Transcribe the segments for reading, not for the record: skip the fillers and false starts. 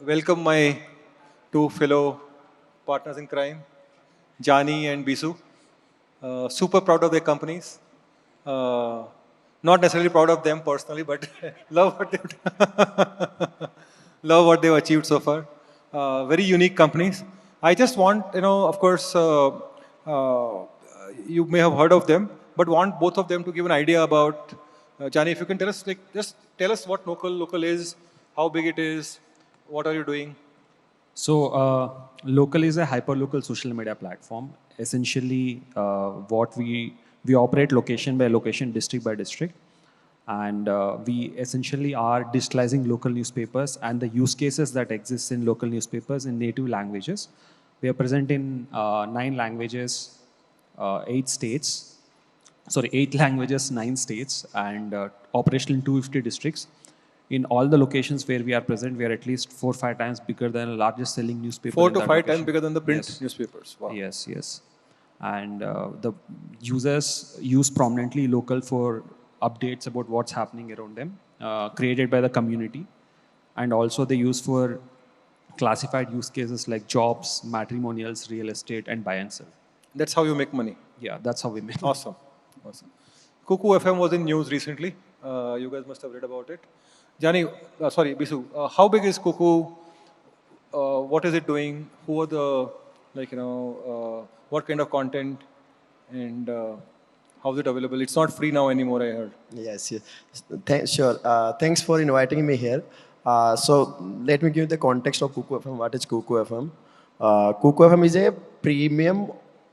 welcome my two fellow partners in crime, Jani and Bisu. Super proud of their companies. Uh, Not necessarily proud of them personally, but love what love what they've achieved so far. Very unique companies. I just want, of course, uh, you may have heard of them, but want both of them to give an idea about. Jani, if you can tell us, just tell us what local is, how big it is, what are you doing? Local is a hyperlocal social media platform. Essentially, what we operate location by location, district by district, and we essentially are digitalizing local newspapers and the use cases that exist in local newspapers in native languages. We are present in 9 languages, 8 states. Sorry, 8 languages, 9 states, and operational in 250 districts. In all the locations where we are present, we are at least 4 or 5 times bigger than the largest selling newspaper. 4 to 5 times bigger than the print Yes. newspapers. Wow. Yes. And the users use prominently local for updates about what's happening around them, created by the community. And also they use for classified use cases like jobs, matrimonials, real estate, and buy and sell. That's how you make money. Yeah, that's how we make. Awesome. Kuku FM was in news recently. You guys must have read about it. Jani, sorry, Bisu, how big is Kuku? What is it doing? Who are the, what kind of content? And how is it available? It's not free now anymore, I heard. Yes. Sure. Thanks for inviting me here. So let me give the context of Kuku FM. What is Kuku FM? Kuku FM is a premium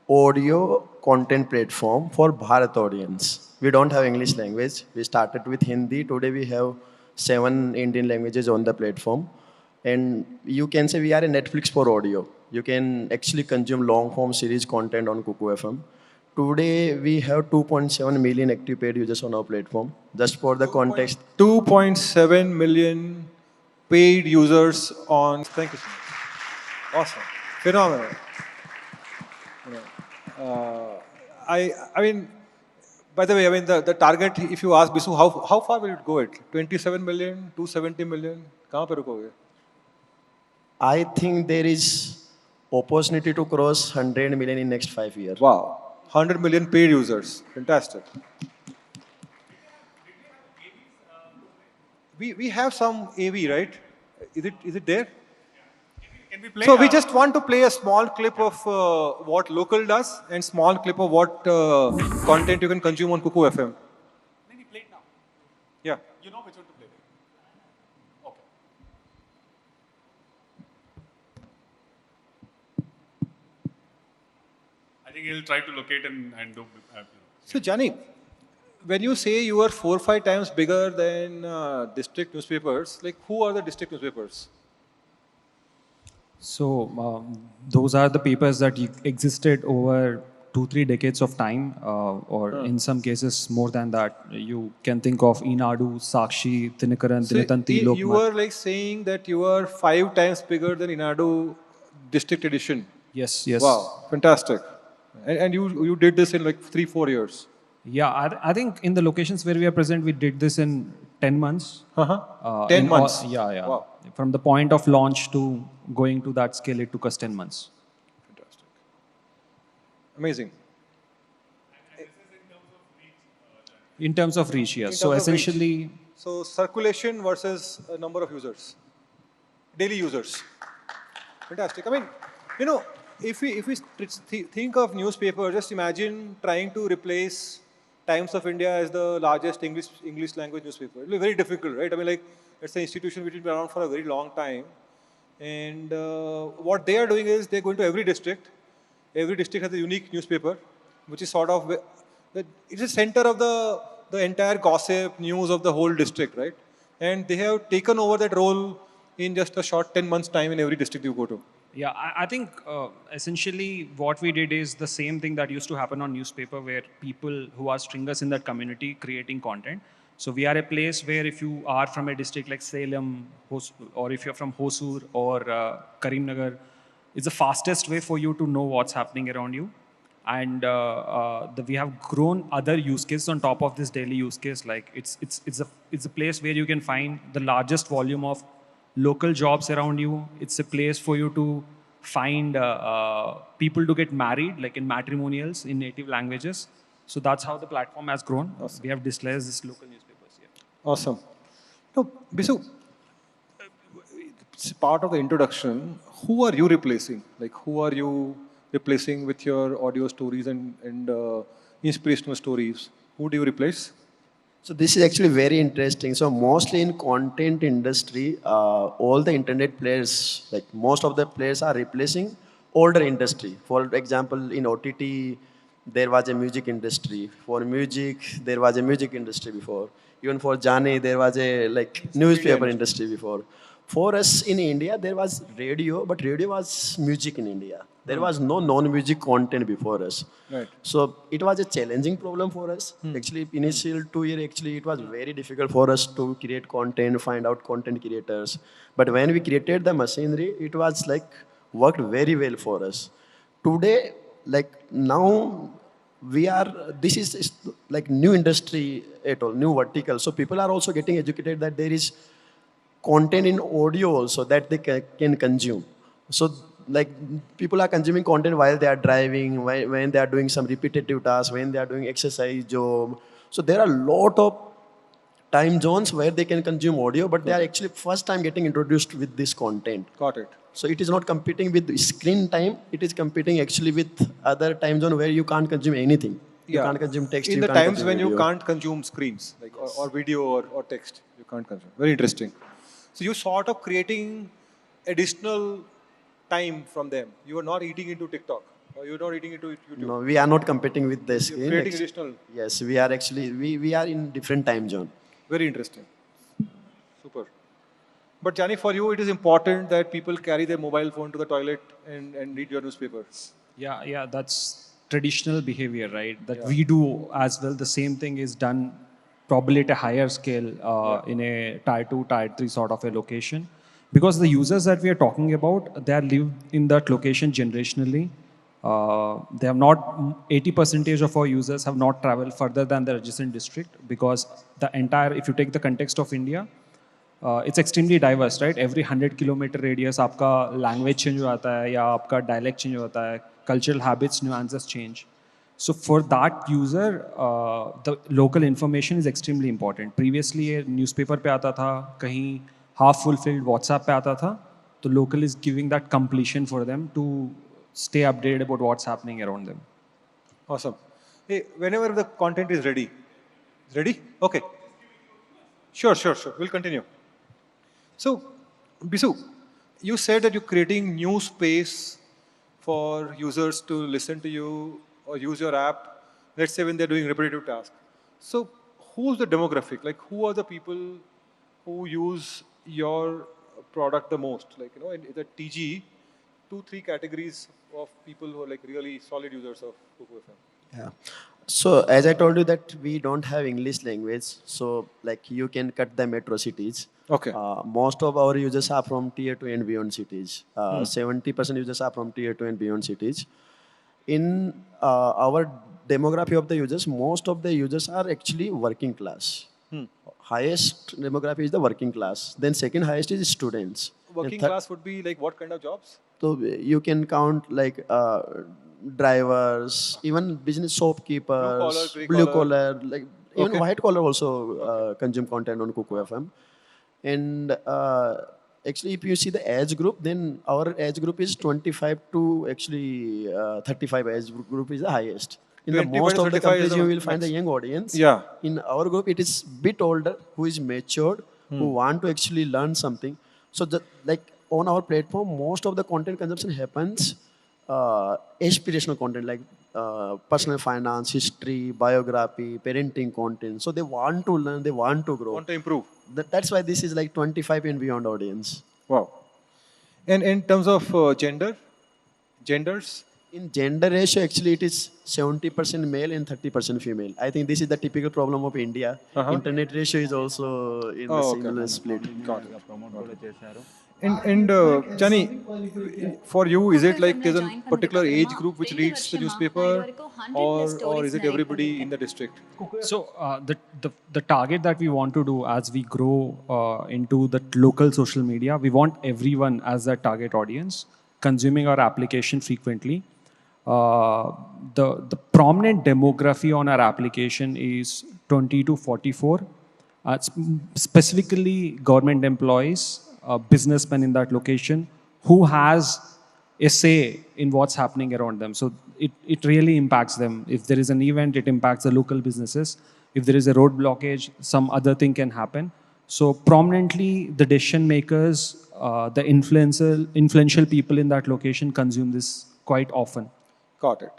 audio content platform for Bharat audience. We don't have English language. We started with Hindi. Today we have 7 Indian languages on the platform. And you can say we are a Netflix for audio. You can actually consume long form series content on Kuku FM. Today we have 2.7 million active paid users on our platform. Just for the context. 2.7 million paid users on. Thank you so much. Awesome. Phenomenal. I mean, by the way, the target, if you ask Bisu, how far will it go at? 27 million, 270 million? कहाँ पे रुकोगे? I think there is opportunity to cross 100 million in next 5 years. Wow. 100 million paid users. Fantastic. We have some AV, right? Is it there? Can we play? So we just want to play a small clip of what local does and small clip of what content you can consume on Kuku FM. Maybe play it now. Yeah. You know which one to play. Okay. I think he'll try to locate and do. So Jani, when you say you are 4 or 5 times bigger than district newspapers, like who are the district newspapers? So those are the papers that existed over 2-3 decades of time, or in some cases more than that. You can think of Inadu, Sakshi, Tinakaran, So Dinatanti, Lokmat. you are like saying that you are 5 times bigger than Inadu district edition. Yes. Wow, fantastic. And you did this in like 3-4 years. Yeah, I think in the locations where we are present, we did this in 10 months. 10 months. Yeah. Wow. From the point of launch to going to that scale, it took us 10 months. Fantastic. Amazing. In terms of reach, yes. In So terms of reach. essentially, So circulation versus number of users, daily users. Fantastic. I mean, if we think of newspaper, just imagine trying to replace Times of India as the largest English language newspaper. It will be very difficult, right? I mean, like it's an institution which has been around for a very long time, and what they are doing is they're going to every district. Every district has a unique newspaper, which is sort of it's a center of the entire gossip news of the whole district, right? And they have taken over that role in just a short 10 months time in every district you go to. yeah, I think essentially what we did is the same thing that used to happen on newspaper, where people who are stringers in that community creating content. So we are a place where if you are from a district like Salem, or if you're from Hosur or Karimnagar, it's the fastest way for you to know what's happening around you. And we have grown other use cases on top of this daily use case. Like it's a place where you can find the largest volume of local jobs around you. It's a place for you to find people to get married, like in matrimonials in native languages. So that's how the platform has grown. We have digitalized this local newspapers here. Awesome. No, Bisu, it's part of the introduction. Who are you replacing? Like, who are you replacing with your audio stories and inspirational stories? Who do you replace? So this is actually very interesting. So mostly in content industry, all the internet players, like most of the players are replacing older industry. For example, in OTT, there was a music industry. For music, there was a music industry before. Even for Jani, there was a like newspaper industry before. For us in India, there was radio, but radio was music in India. There was no non-music content before us. Right. So it was a challenging problem for us. Actually, initial 2 year, actually, it was very difficult for us to create content, find out content creators. But when we created the machinery, it was like worked very well for us. Today, like now, we are. This is like new industry at all, new vertical. So people are also getting educated that there is content in audio also that they can consume. So like people are consuming content while they are driving, when they are doing some repetitive tasks, when they are doing exercise job. So there are a lot of time zones where they can consume audio, but they are actually first time getting introduced with this content. Got it. So it is not competing with screen time, it is competing actually with other time zone where you can't consume anything. You can't consume text. In you the can't times consume when you video. can't consume screens, like or video or text, you can't consume. Very interesting. So you sort of creating additional time from them. You are not eating into TikTok, or you're not eating into YouTube. No, we are not competing with the You're screen. creating additional. Yes, we are actually, we are in different time zone. Very interesting. Super. But Jani, for you, it is important that people carry their mobile phone to the toilet and read your newspaper. Yeah, that's traditional behavior, right? That we do as well. The same thing is done probably at a higher scale in a tier 2, tier 3 sort of a location. Because the users that we are talking about, they are lived in that location generationally. They have not, 80% of our users have not traveled further than the adjacent district because the entire, if you take the context of India, it's extremely diverse, right? Every 100 kilometer radius, आपका language change हो जाता है या आपका dialect change हो जाता है, cultural habits, nuances change. So for that user, the local information is extremely important. Previously, a newspaper पे आता था, कहीं half fulfilled WhatsApp पे आता था, तो local is giving that completion for them to stay updated about what's happening around them. Awesome. Hey, whenever the content is ready. Ready? Okay. Sure. We'll continue. So, Bisu, you said that you're creating new space for users to listen to you or use your app, let's say when they're doing repetitive tasks. So, who's the demographic? Like, who are the people who use your product the most? Like, in the TG, 2-3 categories of people who are like really solid users of Kuku FM. Yeah. So as I told you that we don't have English language, so like you can cut the metro cities. Okay. Most of our users are from tier 2 and beyond cities. 70% users are from tier 2 and beyond cities. In our demography of the users, most of the users are actually working class. Highest demography is the working class. Then second highest is students. Working class would be like what kind of jobs? So you can count like drivers, even business shopkeepers, blue collar, like even white collar also consume content on Kuku FM. And actually, if you see the age group, then our age group is 25 to actually 35 age group is the highest. In the most of the companies, you will find a young audience. Yeah. In our group, it is bit older, who is matured, who want to actually learn something. So, like on our platform, most of the content consumption happens aspirational content like personal finance, history, biography, parenting content. So they want to learn, they want to grow. Want to improve. That's why this is like 25 and beyond audience. Wow. And in terms of genders? In gender ratio, actually, it is 70% male and 30% female. I think this is the typical problem of India. Internet ratio is also in the similar split. Got it. And Jani, for you, is it like there's a particular age group which reads the newspaper, or is it everybody in the district? So the target that we want to do as we grow into the local social media, we want everyone as a target audience consuming our application frequently. The prominent demography on our application is 20 to 44, specifically government employees, businessmen in that location who has a say in what's happening around them. So it really impacts them. If there is an event, it impacts the local businesses. If there is a road blockage, some other thing can happen. So prominently, the decision makers, the influential people in that location consume this quite often. Got it.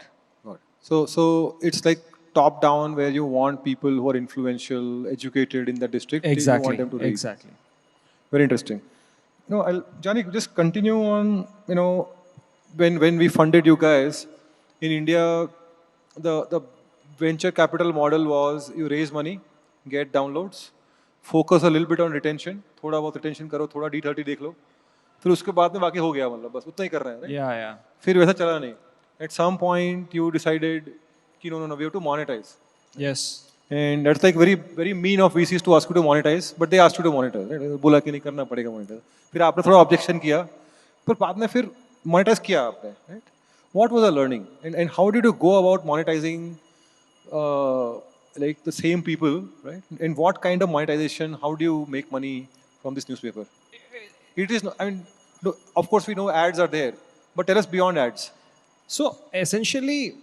Got it. So it's like top down where you want people who are influential, educated in the district. Exactly. You want them to read. Exactly. Very interesting. Jani, just continue on, when we funded you guys, in India, the venture capital model was you raise money, get downloads, focus a little bit on retention, थोड़ा बहुत retention करो, थोड़ा D30 देख लो, फिर उसके बाद में बाकी हो गया मतलब बस उतना ही कर रहे हैं, right? Yeah. फिर वैसा चला नहीं. At some point you decided कि no, we have to monetize. Yes. And that's like very very mean of VCs to ask you to monetize, but they asked you to monetize, right? बोला कि नहीं करना पड़ेगा monetize. फिर आपने थोड़ा objection किया, पर बाद में फिर monetize किया आपने, right? What was the learning, and how did you go about monetizing like the same people, right? And what kind of monetization? How do you make money from this newspaper? It is, of course we know ads are there, but tell us beyond ads. So essentially,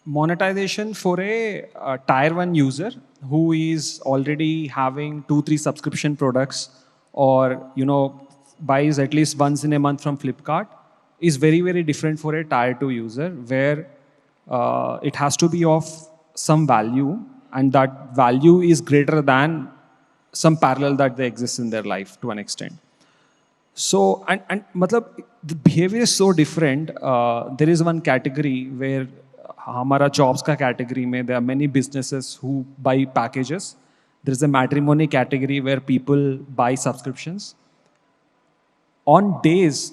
monetization for a tier 1 user who is already having 2-3 subscription products, or buys at least once in a month from Flipkart, is very, very different for a tier 2 user, where it has to be of some value, and that value is greater than some parallel that they exist in their life to an extent. So, and the behavior is so different. There is one category where हमारा jobs का category में there are many businesses who buy packages. There is a matrimony category where people buy subscriptions. On days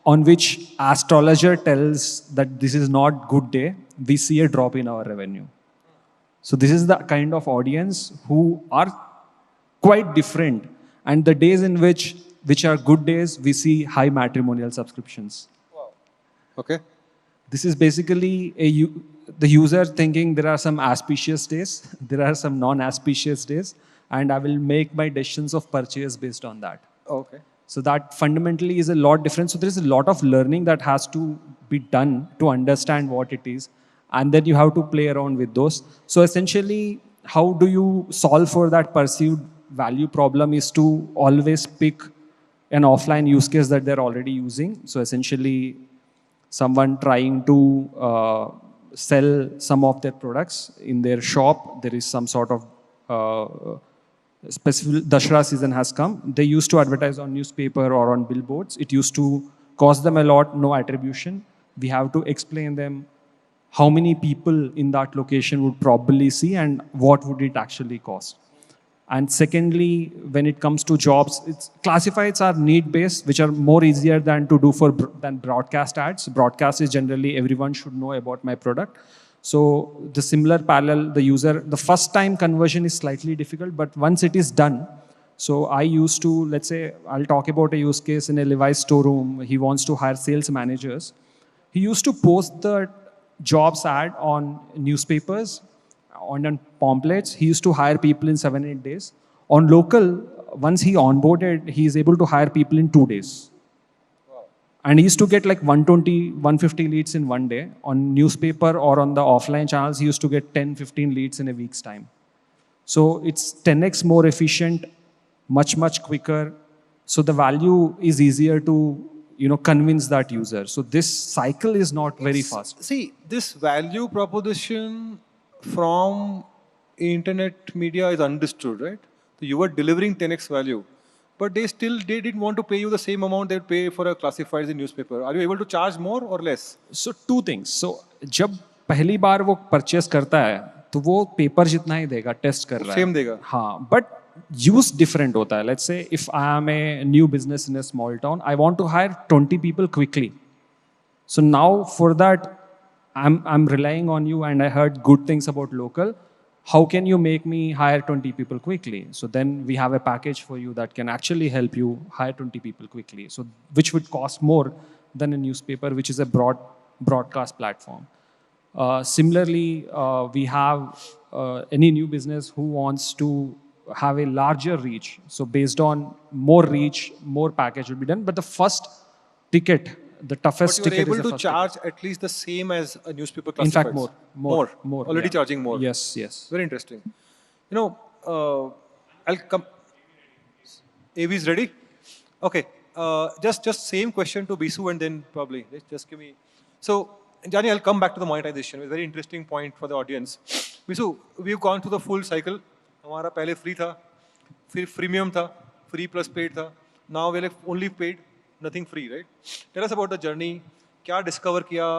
on which astrologer tells that this is not good day, we see a drop in our revenue. So this is the kind of audience who are quite different. And the days in which are good days, we see high matrimonial subscriptions. Wow. Okay. This is basically the user thinking there are some auspicious days, there are some non-auspicious days, and I will make my decisions of purchase based on that. Okay. So that fundamentally is a lot different. So there is a lot of learning that has to be done to understand what it is. And then you have to play around with those. So essentially, how do you solve for that perceived value problem is to always pick an offline use case that they're already using. So essentially, someone trying to sell some of their products in their shop, there is some sort of specific Dashera season has come. They used to advertise on newspaper or on billboards. It used to cost them a lot, no attribution. We have to explain them how many people in that location would probably see and what would it actually cost. And secondly, when it comes to jobs, classifieds are need-based, which are more easier than to do than broadcast ads. Broadcast is generally everyone should know about my product. So the similar parallel, the first time conversion is slightly difficult, but once it is done, so I used to, let's say, I'll talk about a use case in a Levi's storeroom. He wants to hire sales managers. He used to post the jobs ad on newspapers, on pamphlets. He used to hire people in 7-8 days. On local, once he onboarded, he is able to hire people in 2 days. And he used to get like 120, 150 leads in one day. On newspaper or on the offline channels, he used to get 10, 15 leads in a week's time. So it's 10x more efficient, much, much quicker. So the value is easier to convince that user. So this cycle is not very fast. See, this value proposition from internet media is understood, right? So you were delivering 10x value. But they didn't want to pay you the same amount they would pay for a classifieds in newspaper. Are you able to charge more or less? So two things. So जब पहली बार वो purchase करता है, तो वो paper जितना ही देगा, test कर रहा है. Same देगा. हाँ, but use different होता है. Let's say if I am a new business in a small town, I want to hire 20 people quickly. So now for that, I'm relying on you, and I heard good things about local. How can you make me hire 20 people quickly? So then we have a package for you that can actually help you hire 20 people quickly. So which would cost more than a newspaper, which is a broadcast platform. Similarly, we have any new business who wants to have a larger reach. So based on more reach, more package will be done. But the first ticket, the But toughest you were ticket is able the to first charge ticket. at least the same as a newspaper In fact, classifieds. more. Already Yeah. charging more. Yes, yes. Very interesting. You know, I'll come. AV is ready? Okay. Just same question to Bisu and then probably just give me. So, Jani, I'll come back to the monetization. A very interesting point for the audience. Bisu, we've gone through the full cycle. हमारा पहले free था, फिर freemium था, free plus paid था. Now we're like only paid, nothing free, right? Tell us about the journey. क्या discover किया?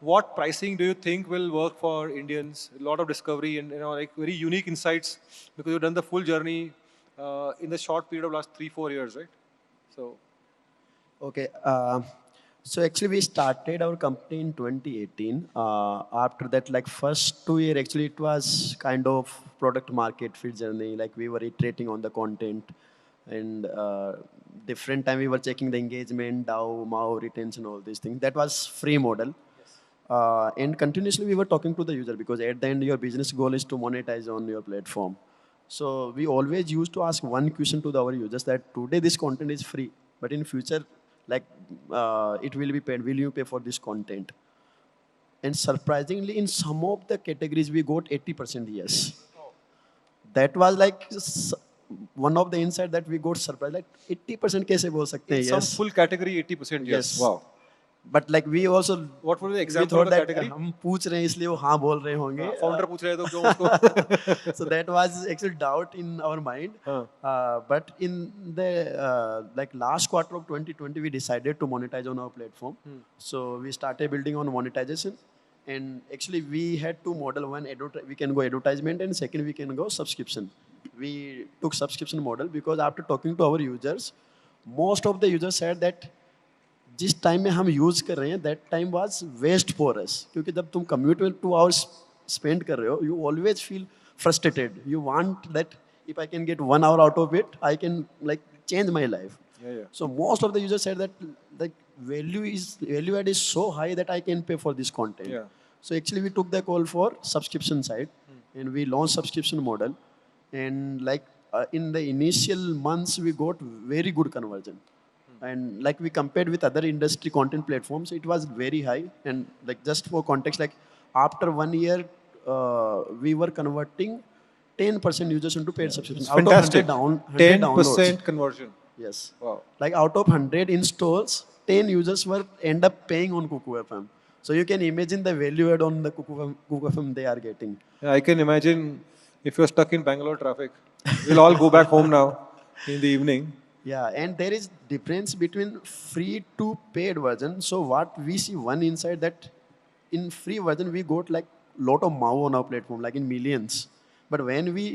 What pricing do you think will work for Indians? A lot of discovery and like very unique insights because you've done the full journey in the short period of last 3-4 years, right? So, Okay. So actually, we started our company in 2018. After that, like first 2 year, actually, it was kind of product market fit journey. Like we were iterating on the content, and different time we were checking the engagement, DAO, MAU, retention, all these things. That was free model. And continuously we were talking to the user because at the end your business goal is to monetize on your platform. So we always used to ask one question to our users that today this content is free, but in future, like it will be paid. Will you pay for this content? And surprisingly, in some of the categories, we got 80% yes. That was like one of the insight that we got surprised. Like 80% कैसे बोल सकते हैं in some yes? full category, 80% yes. Yes. Wow. But like we also What were the we example thought of the that category? हम पूछ रहे हैं इसलिए वो हाँ बोल रहे होंगे. Founder पूछ रहे हैं तो क्यों उसको? So that was actually doubt in our mind. But in the like last quarter of 2020, we decided to monetize on our platform. So we started building on monetization. And actually we had two model. One, we can go advertisement, and second, we can go subscription. We took subscription model because after talking to our users, most of the users said that जिस time में हम use कर रहे हैं that time was waste for us क्योंकि जब तुम commute में 2 आवर्स स्पेंड कर रहे हो you always feel frustrated you want that if I can get 1 hour out of it I can like change my life so most of the users said that like value add is so high that I can pay for this content. So actually we took the call for subscription side and we launched subscription model and like in the initial months we got very good conversion. And like we compared with other industry content platforms, it was very high. And like just for context, like after 1 year, we were converting 10% users into paid subscriptions. Fantastic. Out of 100 downloads. 10% conversion. Yes. Wow. Like out of 100 installs, 10 users were end up paying on Kuku FM. So you can imagine the value add on the Kuku FM they are getting. Yeah, I can imagine if you're stuck in Bangalore traffic, we'll all go back home now in the evening. Yeah, and there is difference between free to paid version. So what we see one inside that in free version we got like lot of MAU on our platform, like in millions. But when we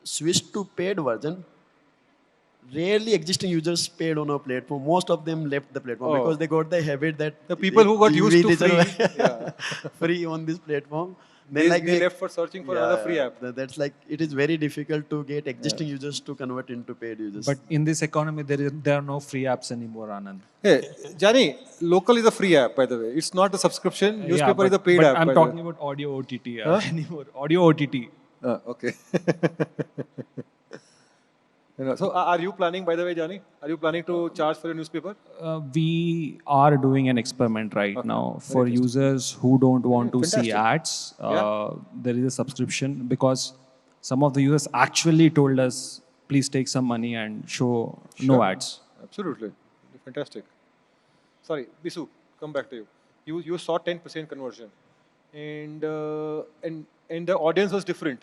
switched to paid version, rarely existing users paid on our platform. Most of them left the platform because they got the habit that the people who got used to free, free on this platform. Then they left for searching for another free app. That's like it is very difficult to get existing users to convert into paid users. But in this economy, there are no free apps anymore, Anand. Hey, Jani, local is a free app, by the way. It's not a subscription. Newspaper is a paid app. I'm talking about audio OTT anymore. Audio OTT. Okay. So are you planning, by the way, Jani? Are you planning to charge for your newspaper? We are doing an experiment right now for users who don't want to see ads. There is a subscription because some of the users actually told us, please take some money and show no ads. Absolutely. Fantastic. Sorry, Bisu, come back to you. You saw 10% conversion. And the audience was different.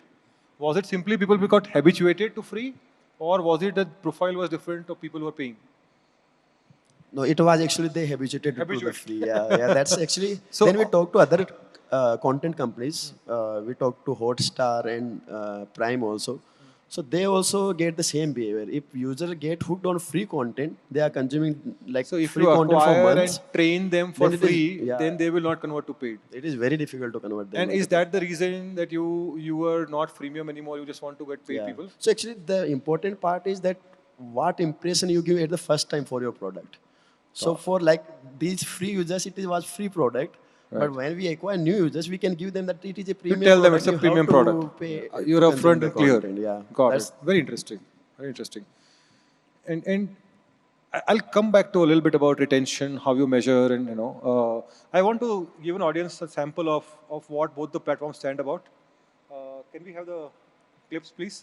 Was it simply people who got habituated to free? Or was it that profile was different of people who were paying? No, it was actually they habituated to the free. Yeah, that's actually. So then we talked to other content companies. We talked to Hotstar and Prime also. So they also get the same behavior. If users get hooked on free content, they are consuming like So if free you content for acquire months. and train them for then it is- free, yeah, then they will not convert to paid. it is very difficult to convert them. And is that the reason that you are not freemium anymore? You just want to get paid people? So actually, the important part is that what impression you give at the first time for your product. So for like these free users, was free product. But when we acquire new users, we can give them that it is a You premium. tell them product. it's a You premium have to product. pay You're to consume upfront the and clear. content, Yeah, Got That's- it. Very interesting. Very interesting. And I'll come back to a little bit about retention, how you measure, and I want to give an audience a sample of what both the platforms stand about. Can we have the clips, please?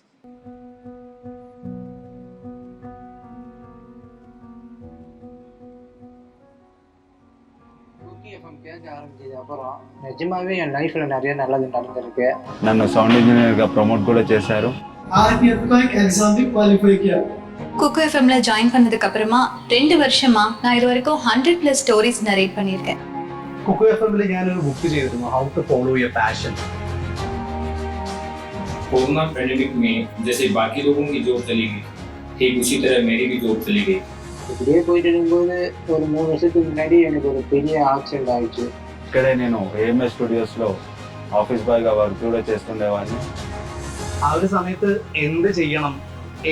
Kuku FM கேட்க ஆரம்பிச்சது அப்புறம் நிஜமாவே என் லைஃப்ல நிறைய நல்லது நடந்திருக்கு. నన్ను sound ఇంజనీర్గా ప్రమోట్ కూడా చేశారు. குக்கு எஃப்எம்ல ஜாயின் பண்ணதுக்கு அப்புறமா 2 வருஷமா நான் இது வரைக்கும் 100+ ஸ்டோரிஸ் நரேட் பண்ணியிருக்கேன். കുക്കു എഫ്എമ്മിൽ ഞാനൊരു ബുക്ക് ചെയ്തിരുന്നു how to follow your passion. Corona pandemic में जैसे बाकी लोगों की जॉब चली गई ठीक उसी तरह मेरी भी जॉब चली गई. இப்படியே போயிட்டு இருக்கும்போது ஒரு 3 வருஷத்துக்கு முன்னாடி எனக்கு ஒரு பெரிய ஆக்சிடென்ட் ஆயிடுச்சு. ఇక్కడే నేను ఏఎంఎస్ స్టూడియోస్లో ఆఫీస్ బాయ్గా వర్క్ కూడా చేస్తుండేవాడిని. ആ ഒരു സമയത്ത് എന്ത് ചെയ്യണം,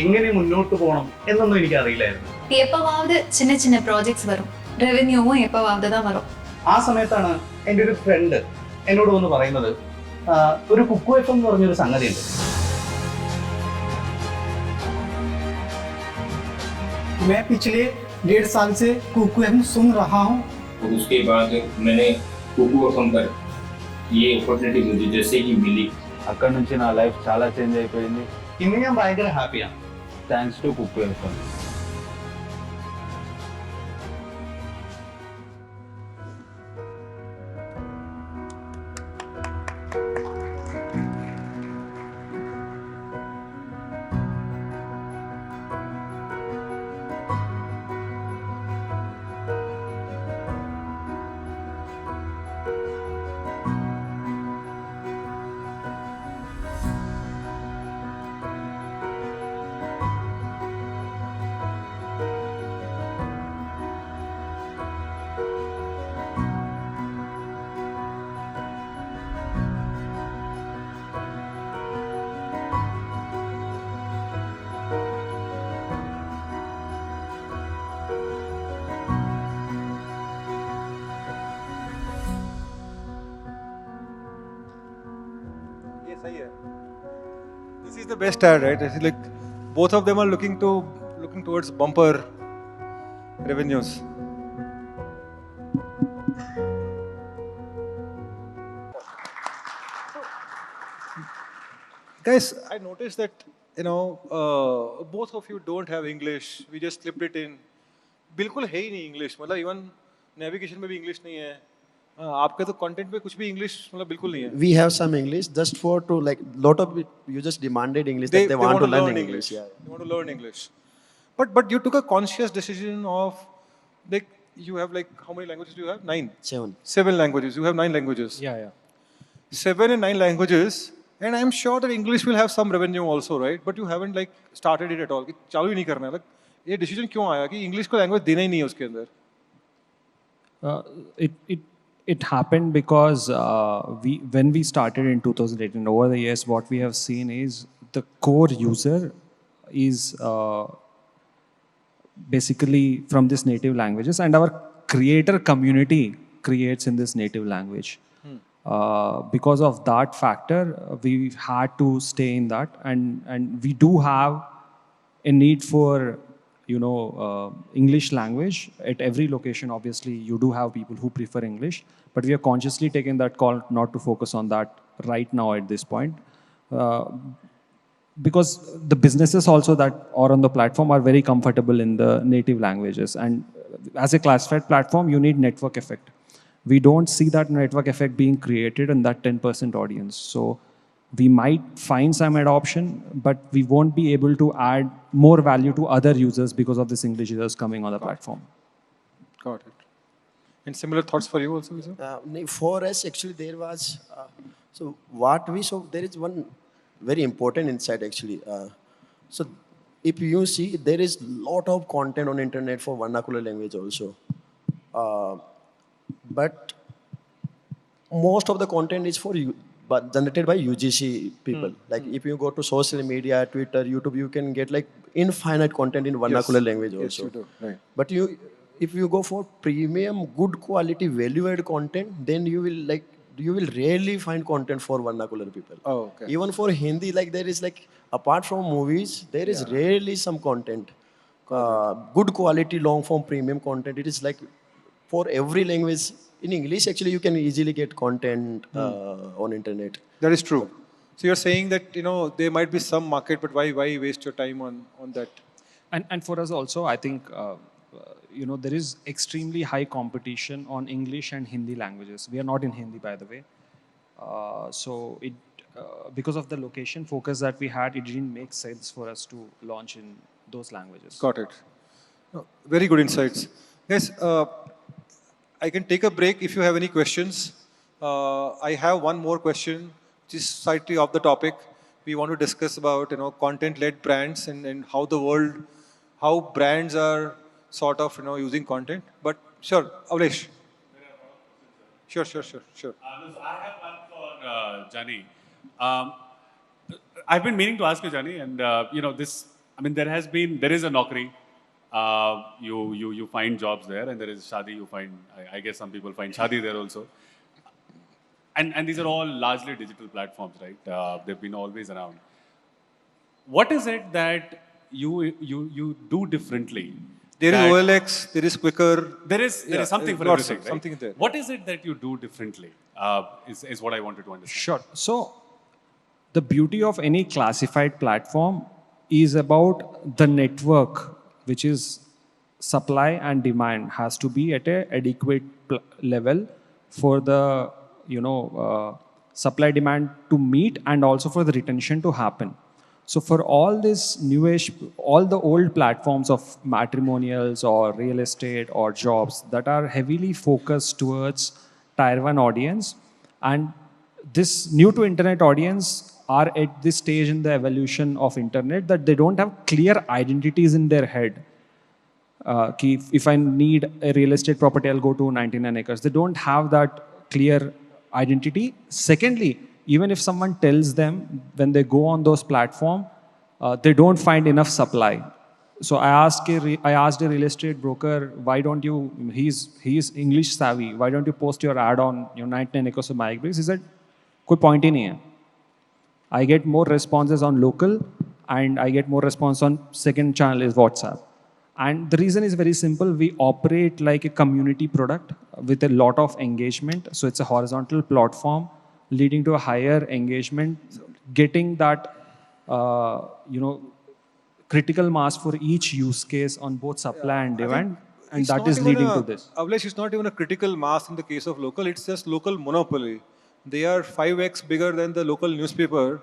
എങ്ങനെ മുന്നോട്ട് പോകണം എന്നൊന്നും എനിക്ക് അറിയില്ലായിരുന്നു. எப்பவாவது சின்ன சின்ன ப்ராஜெக்ட்ஸ் வரும், ரெவென்யூவும் எப்பவாவது தான் வரும். ആ സമയത്താണ് എൻ്റെ ഒരു ഫ്രണ്ട് എന്നോട് വന്ന് പറയുന്നത് ഒരു കുക്കു എഫ് എന്ന് പറഞ്ഞൊരു സംഗതി ഉണ്ട്. मैं पिछले 1.5 साल से कुकू एफएम सुन रहा हूँ. और उसके बाद मैंने कुकू एफएम पर ये अपॉर्चुनिटी मुझे जैसे ही मिली అక్కడి నుంచి నా లైఫ్ చాలా చేంజ్ అయిపోయింది. ഇന്ന് ഞാൻ ഭയങ്കര ഹാപ്പിയാണ്. Thanks to cook FM. ये सही है. This is the best ad, right? It's like both of them are looking towards bumper revenues. Guys, I noticed that both of you don't have English. We just slipped it in. बिल्कुल है ही नहीं English. मतलब even navigation में भी English नहीं है. आपके तो कंटेंट में कुछ भी इंग्लिश मतलब बिल्कुल नहीं है. We have some English just for to like lot of users demanded English that they want to learn English. Yeah. They want to learn English. But you took a conscious decision of like you have like how many languages do you have? 9. 7. 7 languages. You have 9 languages. Yeah. 7 and 9 languages. And I'm sure that English will have some revenue also, right? But you haven't like started it at all. कि चालू ही नहीं करना है. Like ये decision क्यों आया कि English को language देना ही नहीं है उसके अंदर? It happened because when we started in 2018, over the years, what we have seen is the core user is basically from this native languages, and our creator community creates in this native language. Because of that factor, we had to stay in that, and we do have a need for English language at every location. Obviously, you do have people who prefer English, but we are consciously taking that call not to focus on that right now at this point, because the businesses also that are on the platform are very comfortable in the native languages, and as a classified platform, you need network effect. We don't see that network effect being created in that 10% audience. So we might find some adoption, but we won't be able to add more value to other users because of this English users coming on the platform. Got it. And similar thoughts for you also, Vijay? For us, actually, there was, there is one very important insight actually. So if you see, there is lot of content on internet for vernacular language also. But most of the content is for you, but generated by UGC people. Like if you go to social media, Twitter, YouTube, you can get like infinite content in vernacular language also. Yes, you do. Right. But if you go for premium, good quality, value-added content, then you will rarely find content for vernacular people. Oh, okay. Even for Hindi, like there is like, apart from movies, there is rarely some content. Good quality, long-form premium content. It is like for every language. In English, actually, you can easily get content on internet. That is true. So you're saying that, there might be some market, but why waste your time on that? And for us also, I think, there is extremely high competition on English and Hindi languages. We are not in Hindi, by the way. So because of the location focus that we had, it didn't make sense for us to launch in those languages. Got it. No, very good insights. Yes, I can take a break if you have any questions. I have one more question, which is slightly off the topic. We want to discuss about content-led brands and how brands are sort of using content. But sure, Avlesh. Sure. I have one for Jani. I've been meaning to ask you, Jani, and there is a Naukri. You find jobs there, and there is Shadi. You find, I guess some people find Shadi there also. And these are all largely digital platforms, right? They've been always around. What is it that you do differently? There is OLX, there is Quicker. There is something for lots everything, of, right? something there. What is it that you do differently? Is what I wanted to understand. Sure. So the beauty of any classified platform is about the network, which is supply and demand, has to be at an adequate level for the supply demand to meet and also for the retention to happen. So for all this newish, all the old platforms of matrimonials or real estate or jobs that are heavily focused towards tier 1 audience, and this new to internet audience are at this stage in the evolution of internet that they don't have clear identities in their head. If I need a real estate property, I'll go to 99 acres. They don't have that clear identity. Secondly, even if someone tells them when they go on those platforms, they don't find enough supply. So I asked a real estate broker, why don't you, he's English savvy, why don't you post your ad on 99 acres of my acres? He said, koi point hi nahi hai. I get more responses on local and I get more response on second channel is WhatsApp. And the reason is very simple. We operate like a community product with a lot of engagement. So it's a horizontal platform leading to a higher engagement, getting that, critical mass for each use case on both supply and demand. And that is leading to this. Avlesh, it's not even a critical mass in the case of local. It's just local monopoly. They are 5x bigger than the local newspaper.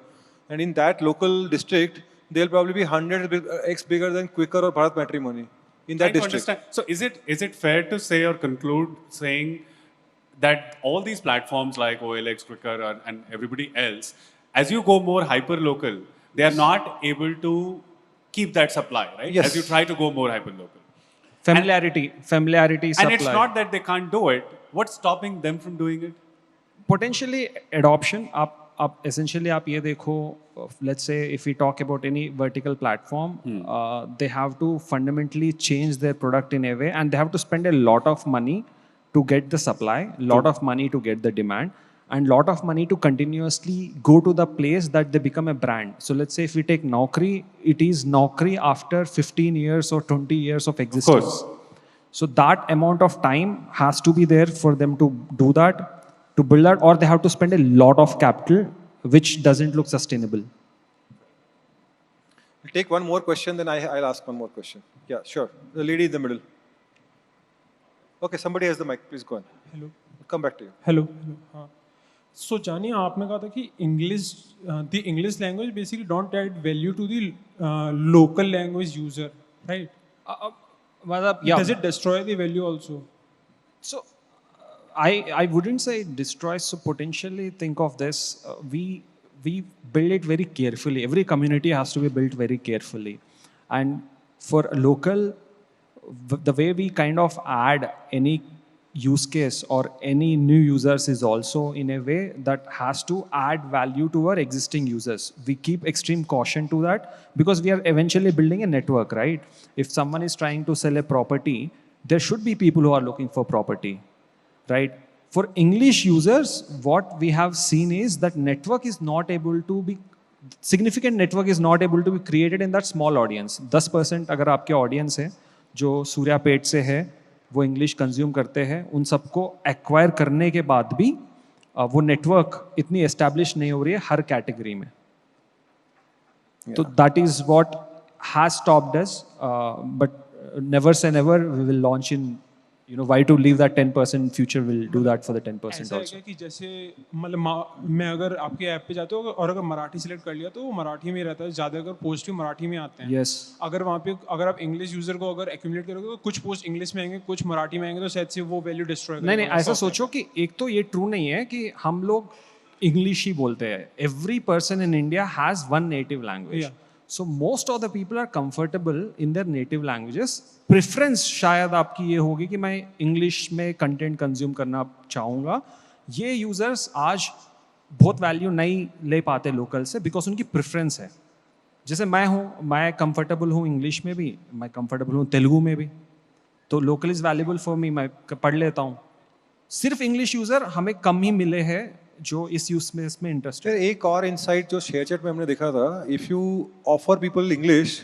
And in that local district, they'll probably be 100x bigger than Quicker or Bharat Matrimony in that district. Understand. So is it fair to say or conclude saying that all these platforms like OLX, Quicker, and everybody else, as you go more hyper-local, they are not able to keep that supply, right? Yes. As you try to go more hyper-local. Familiarity, supply. And it's not that they can't do it. What's stopping them from doing it? Potentially adoption. Essentially, आप ये देखो, let's say if we talk about any vertical platform, they have to fundamentally change their product in a way, and they have to spend a lot of money to get the supply, lot of money to get the demand, and lot of money to continuously go to the place that they become a brand. So let's say if we take Naukri, it is Naukri after 15 years or 20 years of existence. Of course. So that amount of time has to be there for them to do that, to build that, or they have to spend a lot of capital, which doesn't look sustainable. We'll take one more question, then I'll ask one more question. Yeah, sure. The lady in the middle. Okay, somebody has the mic. Please go on. Hello. Come back to you. Hello. हाँ. So Jani, आपने कहा था कि the English language basically don't add value to the local language user, right? Yeah. Does it destroy the value also? So I wouldn't say it destroys. So potentially think of this. We we build it very carefully. Every community has to be built very carefully. And for local, the way we kind of add any use case or any new users is also in a way that has to add value to our existing users. We keep extreme caution to that because we are eventually building a network, right? If someone is trying to sell a property, there should be people who are looking for property, right? For English users, what we have seen is that network is not able to be, significant network is not able to be created in that small audience. 10% अगर आपके audience है, जो सूर्यापेट से है, वो English consume करते हैं, उन सबको एक्वायर करने के बाद भी वो नेटवर्क इतनी एस्टैब्लिश नहीं हो रही है हर कैटेगरी में. तो that is what has stopped us, but never say never we will launch in, you know, why to leave that 10%, future will do that for the 10% ऐसा also. है कि जैसे मतलब मैं अगर आपके ऐप पे जाता हूँ और अगर मराठी सिलेक्ट कर लिया तो वो मराठी में रहता है, ज़्यादा अगर पोस्ट भी मराठी में आते हैं. Yes. अगर वहाँ पे अगर आप इंग्लिश यूजर को अगर एक्यूमुलेट करोगे तो कुछ पोस्ट इंग्लिश में आएंगे, कुछ मराठी में आएंगे, तो शायद से वो वैल्यू डिस्ट्रॉय नहीं, ऐसा सोचो कि एक तो ये ट्रू नहीं है कि हम लोग इंग्लिश ही बोलते हैं. Every person in India has one native language. So most of the people are comfortable in their native languages. Preference शायद आपकी ये होगी कि मैं इंग्लिश में कंटेंट कंज्यूम करना चाहूँगा. ये यूजर्स आज बहुत वैल्यू नहीं ले पाते लोकल से बिकॉज उनकी प्रेफरेंस है. जैसे मैं हूँ, मैं कंफर्टेबल हूँ इंग्लिश में भी, मैं कंफर्टेबल हूँ तेलुगु में भी, तो local is valuable for me, मैं पढ़ लेता हूँ. सिर्फ इंग्लिश यूज़र हमें कम ही मिले हैं जो इस यूज में इसमें इंटरेस्टेड. एक और इनसाइट जो शेयर चैट में हमने देखा था, if you offer people English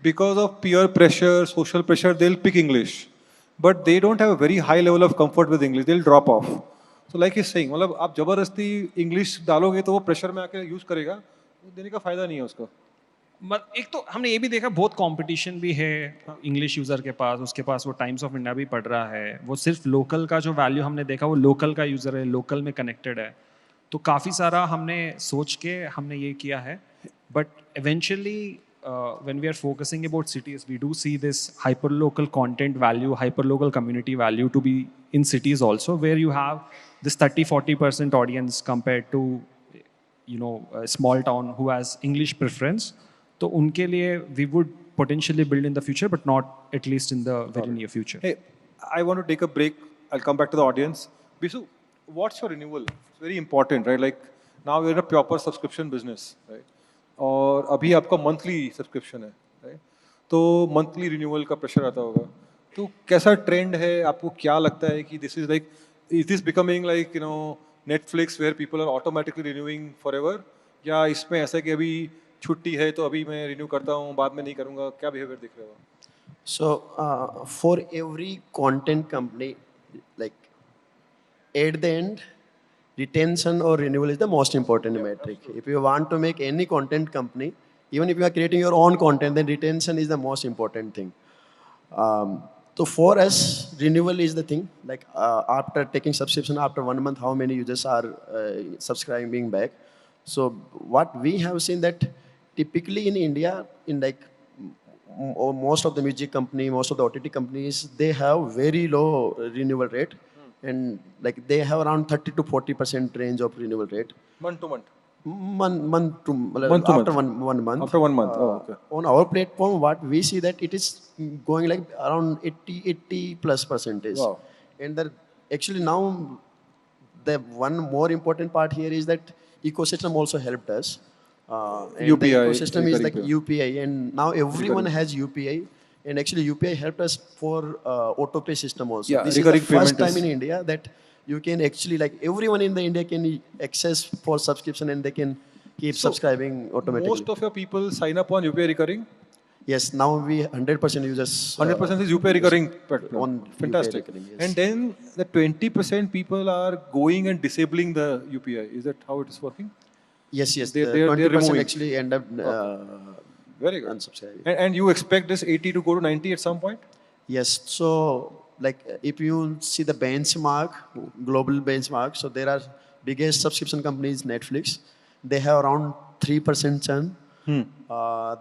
because of peer pressure, social pressure, they will pick English, but they don't have a very high level of comfort with English, they will drop off. So like is saying, मतलब आप जबरदस्ती English डालोगे तो वो pressure में आके use करेगा, देने का फायदा नहीं है उसको. एक तो हमने ये भी देखा बहुत कंपटीशन भी है इंग्लिश यूज़र के पास, उसके पास वो टाइम्स ऑफ इंडिया भी पढ़ रहा है, वो सिर्फ लोकल का जो वैल्यू हमने देखा वो लोकल का यूज़र है, लोकल में कनेक्टेड है. तो काफ़ी सारा हमने सोच के हमने ये किया है. But eventually when we are focusing about cities, we do see this hyper local content value, hyper local community value to be in cities also, where you have this 30-40% audience compare to you know small town who has English preference. तो उनके लिए we would potentially build in the future, but not at least in the very near future. Hey, I want to take a break. I'll come back to the audience. Bisu, what's your renewal? It's very important, right? Like now we're in a proper subscription business, right? और अभी आपका monthly subscription है, right? तो monthly renewal का pressure आता होगा. तो कैसा trend है? आपको क्या लगता है कि this is like, is this becoming like, you know, Netflix where people are automatically renewing forever? या इसमें ऐसा कि अभी छुट्टी है तो अभी मैं रिन्यू करता हूँ, बाद में नहीं करूँगा, क्या बिहेवियर दिख रहा है? So for every content company, like at the end, retention or renewal is the most important metric. If you want to make any content company, even if you are creating your own content, then retention is the most important thing. So for us, renewal is the thing. Like after taking subscription, after 1 month, how many users are subscribing back? So what we have seen that typically in India, in like most of the music company, most of the OTT companies, they have very low renewal rate, and like they have around 30 to 40% range of renewal rate. Month to month. Month to after month. 1 month. After 1 month. Oh, okay. On our platform, what we see that it is going like around 80+%. Wow. And that actually now the one more important part here is that ecosystem also helped us. And UPI, the ecosystem is like recurring UPI, and now everyone has UPI. And actually UPI helped us for auto pay system also. Yeah, this is the recurring first payment time in India that you can actually, like everyone in the India can access for subscription, and they can keep subscribing automatically. Most of your people sign up on UPI recurring? Yes, now we 100% users. 100% is UPI recurring platform. On Fantastic. UPI recurring, yes. And then the 20% people are going and disabling the UPI. Is that how it is working? Yes, yes. They're 20% removing. actually end up Very good. unsubscribing. And you expect this 80 to go to 90 at some point? Yes. So, like, if you see the benchmark, global benchmark, so there are biggest subscription companies, Netflix. They have around 3% churn.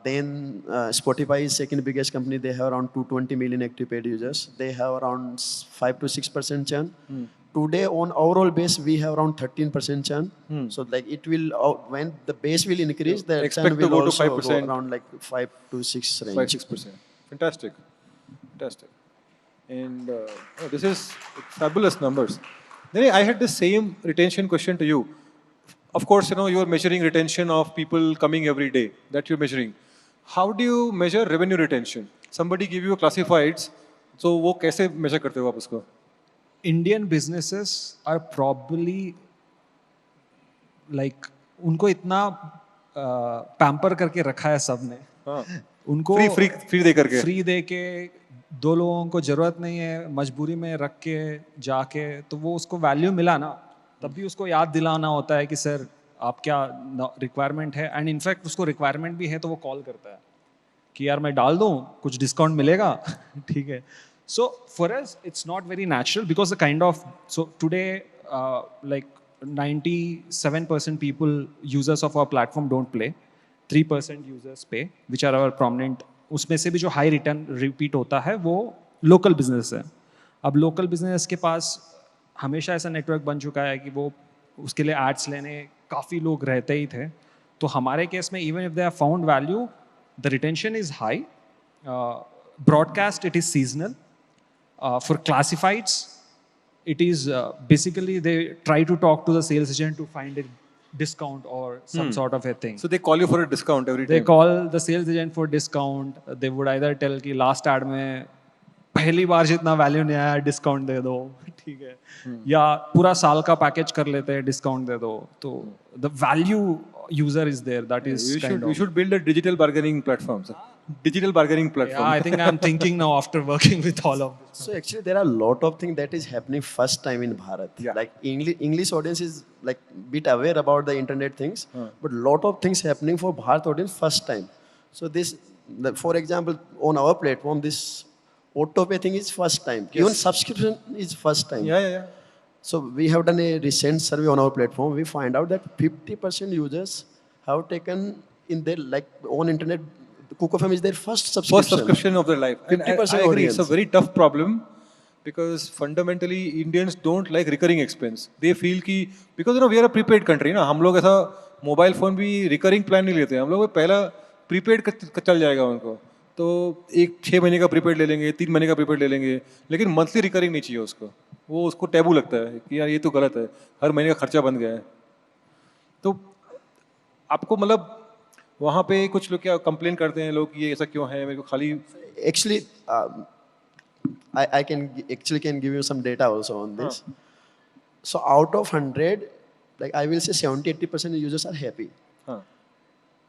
Then Spotify is second biggest company. They have around 220 million active paid users. They have around 5 to 6% churn. today on overall base we have around 13% churn. So like it will when the base will increase, the expect churn to will go to also 5%. go around like 5 to 6 range. 5-6%. Fantastic, fantastic. And this is fabulous numbers. Then I had the same retention question to you. Of course, you are measuring retention of people coming every day. That you're measuring. How do you measure revenue retention? Somebody give you a classifieds, so वो कैसे measure करते हो आप उसको? Indian businesses are probably like उनको इतना pamper करके रखा है सबने. उनको फ्री दे करके. फ्री दे के दो लोगों को जरूरत नहीं है, मजबूरी में रख के जाके तो वो उसको वैल्यू मिला ना, तब भी उसको याद दिलाना होता है कि सर आप क्या रिक्वायरमेंट है. एंड इनफैक्ट उसको रिक्वायरमेंट भी है तो वो कॉल करता है कि यार मैं डाल दूं, कुछ डिस्काउंट मिलेगा. ठीक है. So for us, it's not very natural because the kind of, so today, like 97% people, users of our platform don't play. 3% users pay, which are our prominent. उसमें से भी जो high return repeat होता है वो local business है. अब local business के पास हमेशा ऐसा network बन चुका है कि वो उसके लिए ads लेने काफ़ी लोग रहते ही थे. तो हमारे केस में even if they have found value, the retention is high. Broadcast, it is seasonal. For classifieds, it is basically they try to talk to the sales agent to find a discount or some sort of a thing. So they call you for a discount every time. They call the sales agent for discount. They would either tell कि last ad में पहली बार जितना value नहीं आया discount दे दो. ठीक है. या पूरा साल का पैकेज कर लेते हैं, डिस्काउंट दे दो. तो the value user is there. That is you should build a digital bargaining platform. Sir. Digital bargaining platform. Yeah, I think I'm thinking now after working with all of this. So actually there are a lot of things that is happening first time in Bharat. Yeah. Like English audience is like bit aware about the internet things, but lot of things happening for Bharat audience first time. So this, for example, on our platform, this auto pay thing is first time. Yes. Even subscription is first time. Yeah. So we have done a recent survey on our platform. We find out that 50% users have taken in their like on internet. Kuku FM is their first subscription of their life. And 50% I agree, audience. it's a very tough problem because fundamentally Indians don't like recurring expense. They feel कि because we are a prepaid country ना, हम लोग ऐसा mobile phone भी recurring plan नहीं लेते हैं. हम लोग पहला prepaid चल जाएगा उनको. तो एक 6 महीने का prepaid ले लेंगे, 3 महीने का prepaid ले लेंगे, लेकिन monthly recurring नहीं चाहिए उसको. वो उसको टैबू लगता है कि यार ये तो गलत है, हर महीने का खर्चा बन गया है. तो आपको मतलब वहाँ पे कुछ लोग क्या कंप्लेन करते हैं लोग कि ये ऐसा क्यों है, मेरे को खाली. Actually, I can give you some data also on this. So out of 100, like I will say 70-80% users are happy.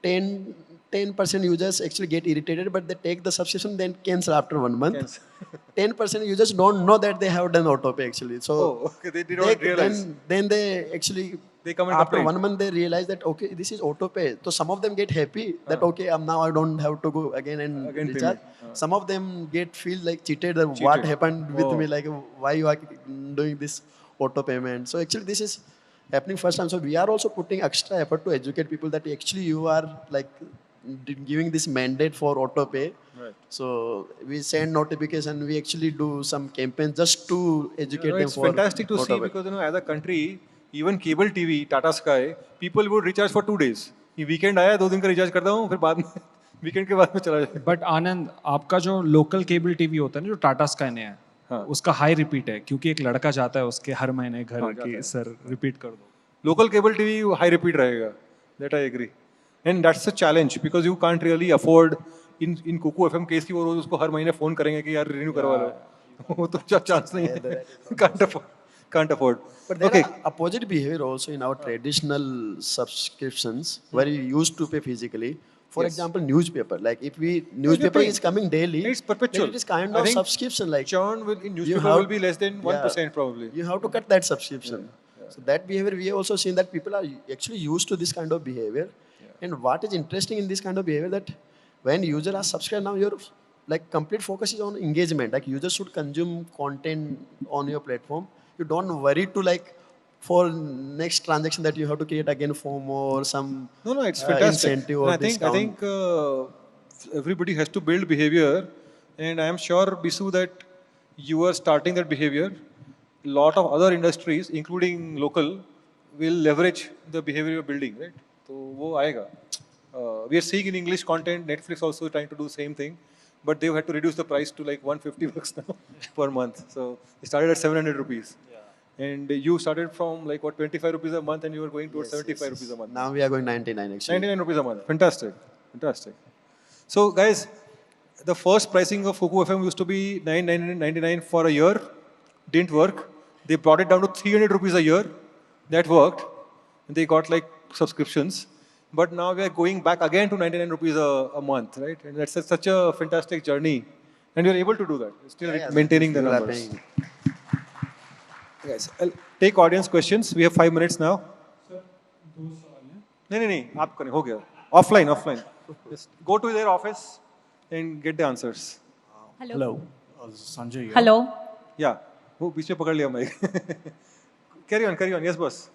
10% users actually get irritated, but they take the subscription then cancel after 1 month. 10% users don't know that they have done auto pay actually. So they don't realize. Then they actually. They come and after complain. 1 month they realize that okay, this is auto pay. So some of them get happy that okay, now I don't have to go again and recharge. Some of them feel like cheated. What happened with me? Like why you are doing this auto payment? So actually this is happening first time. So we are also putting extra effort to educate people that actually you are like giving this mandate for auto pay. Right. So we send notification. We actually do some campaigns just to educate them. It's fantastic to see because as a country. Even cable TV, Tata Sky, people would recharge for 2 days. ये weekend आया 2 दिन का recharge करता हूँ, फिर बाद में weekend के बाद में चला जाए. But आनंद, आपका जो local cable TV होता है ना, जो Tata Sky ने है, उसका high repeat है, क्योंकि एक लड़का जाता है उसके हर महीने घर की सर repeat कर दो. Local cable TV high repeat रहेगा. That I agree. And that's a challenge because you can't really afford in Kuku FM case की वो रोज उसको हर महीने phone करेंगे कि यार renew करवा लो. वो तो chance नहीं है. Can't afford. But there are opposite behavior also in our traditional subscriptions where you used to pay physically. For example, newspaper. Like if newspaper is coming daily, it's perpetual. It is kind of subscription. Like churn in newspaper will be less than 1% probably. You have to cut that subscription. So that behavior we have also seen that people are actually used to this kind of behavior. And what is interesting in this kind of behavior that when users are subscribed now, your like complete focus is on engagement. Like users should consume content on your platform. You don't worry to like for next transaction that you have to create again form or some it's fantastic. Incentive or discount. I think everybody has to build behavior, and I am sure Bisu that you are starting that behavior. a lot of other industries, including local, will leverage the behavior you're building, right? So, wo aayega. We are seeing in English content, Netflix also trying to do the same thing, but they've had to reduce the price to like 150 bucks now per month. So it started at 700 rupees. And you started from like what, 25 rupees a month, and you were going towards 75 rupees a month. Now we are going 99 actually. 99 rupees a month. Fantastic. Fantastic. So guys, the first pricing of Kuku FM used to be 999 for a year. Didn't work. They brought it down to 300 rupees a year. That worked. And they got like subscriptions. But now we are going back again to 99 rupees a month, right? And that's such a fantastic journey. And we are able to do that. Still maintaining the numbers. Guys, I'll take audience questions. We have 5 minutes now. Sir, no, आप करें, हो गया. Offline. Just go to their office and get the answers. Hello. Sanjay here. Hello. Yeah. वो बीच में पकड़ लिया mic. Carry on. Yes, boss.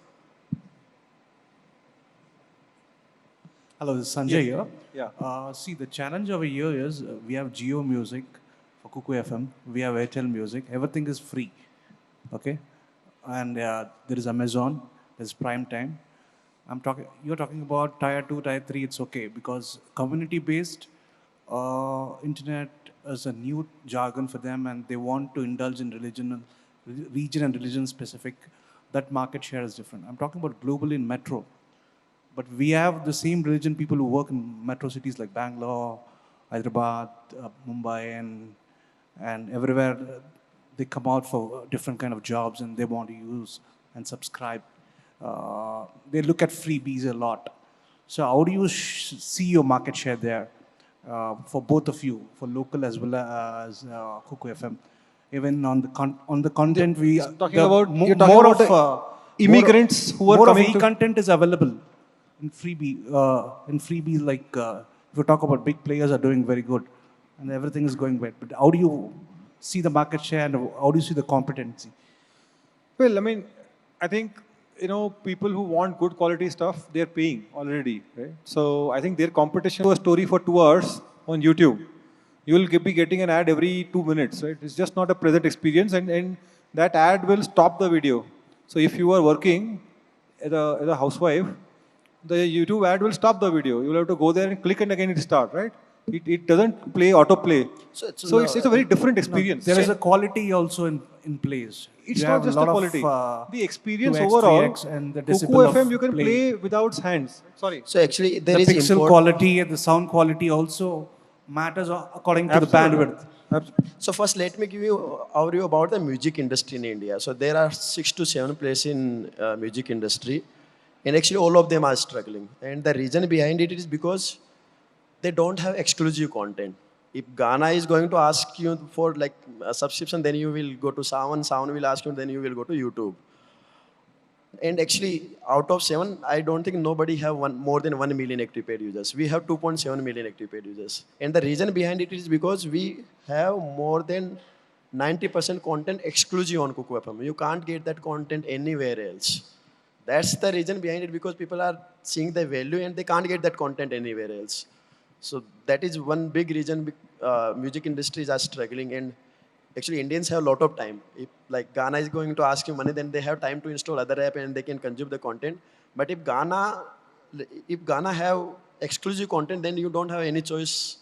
Hello, this is Sanjay here. Yeah. See, the challenge over here is we have Geo Music for Kuku FM. We have Airtel Music. Everything is free. Okay? And there is Amazon. There's Prime Time. You're talking about Tier 2, Tier 3. It's okay because community-based internet is a new jargon for them, and they want to indulge in region and religion specific. That market share is different. I'm talking about globally in metro. But we have the same religion people who work in metro cities like Bangalore, Hyderabad, Mumbai, and everywhere. They come out for different kind of jobs and they want to use and subscribe. They look at freebies a lot. So how do you see your market share there for both of you, for local as well as Kuku FM? Even on the content, you're talking about the immigrants who are coming. More of content is available in freebie, like if you talk about big players are doing very good and everything is going well. But how do you see the market share and how do you see the competency? Well, I mean, I think, people who want good quality stuff, they're paying already, right? So I think their competition, a story for 2 hours on YouTube, you will be getting an ad every 2 minutes, right? It's just not a pleasant experience, and that ad will stop the video. So if you are working as a housewife, the YouTube ad will stop the video. You will have to go there and click and again it start, right? It doesn't play autoplay. So it's a very different experience. There is a quality also in place. It's not just the quality. The experience overall, and the Kuku FM you can play without hands. Sorry. So actually there is the pixel quality and the sound quality also matters according to the bandwidth. So first let me give you an overview about the music industry in India. So there are 6 to 7 places in music industry. And actually all of them are struggling. And the reason behind it is because they don't have exclusive content. If Ghana is going to ask you for like a subscription, then you will go to Sound will ask you, then you will go to YouTube. And actually, out of 7, I don't think nobody have more than 1 million active paid users. We have 2.7 million active paid users. And the reason behind it is because we have more than 90% content exclusive on Kuku FM. You can't get that content anywhere else. That's the reason behind it, because people are seeing the value and they can't get that content anywhere else. So that is one big reason music industries are struggling. And actually Indians have a lot of time. If like Ghana is going to ask you money, then they have time to install other app and they can consume the content. But if Ghana have exclusive content, then you don't have any choice.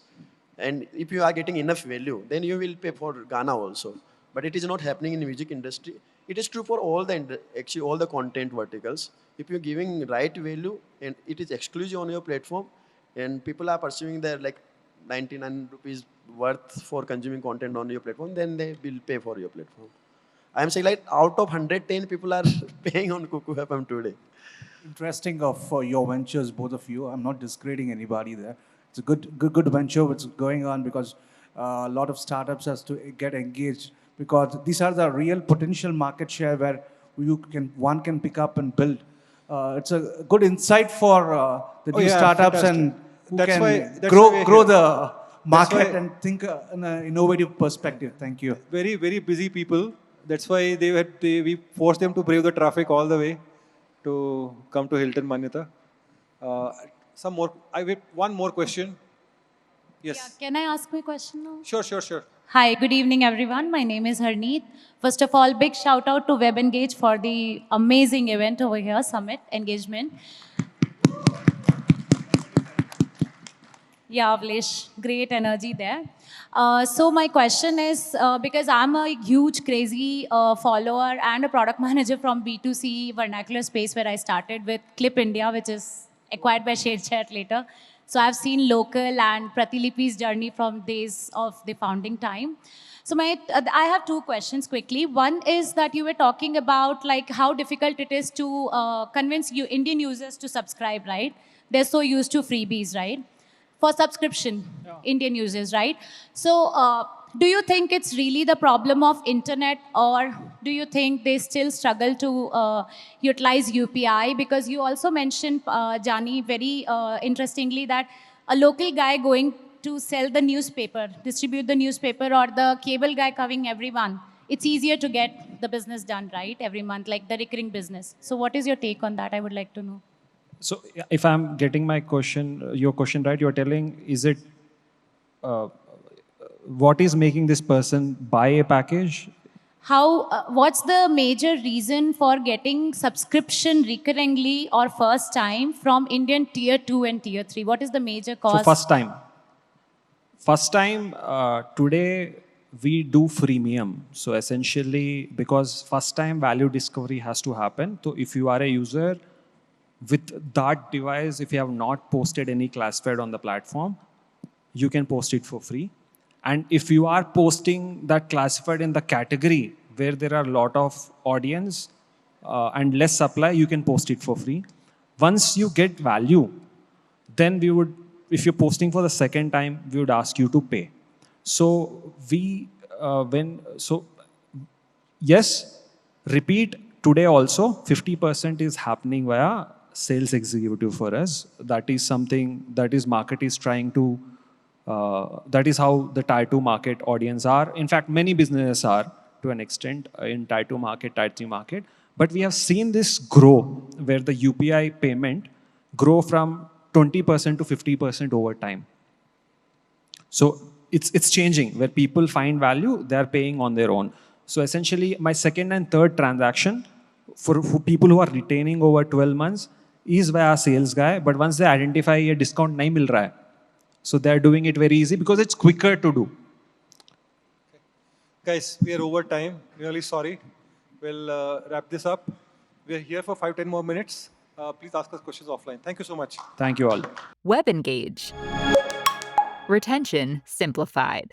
And if you are getting enough value, then you will pay for Ghana also. But it is not happening in the music industry. It is true for all the content verticals. If you're giving right value and it is exclusive on your platform, and people are pursuing their like 99 rupees worth for consuming content on your platform, then they will pay for your platform. I'm saying like out of 110 people are paying on Kuku FM today. Interesting of your ventures, both of you. I'm not discrediting anybody there. It's a good venture which is going on because a lot of startups has to get engaged, because these are the real potential market share where one can pick up and build. It's a good insight for the new startups, fantastic. And who can grow the market and think in an innovative perspective. Thank you. Very, very busy people. That's why we forced them to brave the traffic all the way to come to Hilton Manyata. I have one more question. Yes. Yeah, can I ask my question now? Sure. Hi, good evening, everyone. My name is Harneet. First of all, big shout out to WebEngage for the amazing event over here, Summit EngageMint. Yeah, Avlesh, great energy there. So my question is, because I'm a huge, crazy follower and a product manager from B2C vernacular space where I started with Clip India, which is acquired by ShareChat later. So I've seen Local and Pratilipi's journey from days of the founding time. So I have two questions quickly. One is that you were talking about like how difficult it is to convince you Indian users to subscribe, right? They're so used to freebies, right? For subscription, Indian users, right? So do you think it's really the problem of internet, or do you think they still struggle to utilize UPI? Because you also mentioned, Jani, very interestingly, that a local guy going to sell the newspaper, distribute the newspaper, or the cable guy covering everyone, it's easier to get the business done, right, every month, like the recurring business. So what is your take on that? I would like to know. So if I'm getting my question, your question right, you're telling, is it, what is making this person buy a package? What's the major reason for getting subscription recurringly or first time from Indian tier 2 and tier 3? What is the major cause? So first time. First time, today we do freemium. So essentially, because first time value discovery has to happen. So if you are a user, with that device, if you have not posted any classified on the platform, you can post it for free. And if you are posting that classified in the category where there are a lot of audience and less supply, you can post it for free. Once you get value, then we would, if you're posting for the second time, we would ask you to pay. So yes, repeat today also, 50% is happening via sales executive for us. That is something that is market is trying to, that is how the tier 2 market audience are. In fact, many businesses are to an extent in tier 2 market, tier 3 market. But we have seen this grow where the UPI payment grow from 20% to 50% over time. So it's changing where people find value, they're paying on their own. So essentially my second and third transaction for people who are retaining over 12 months is via sales guy, but once they identify a discount nahi mil raha hai, so they're doing it very easy because it's quicker to do. Okay. Guys, we are over time. Really sorry. We'll wrap this up. We are here for 5-10 more minutes. Please ask us questions offline. Thank you so much. Thank you all. WebEngage. Retention simplified.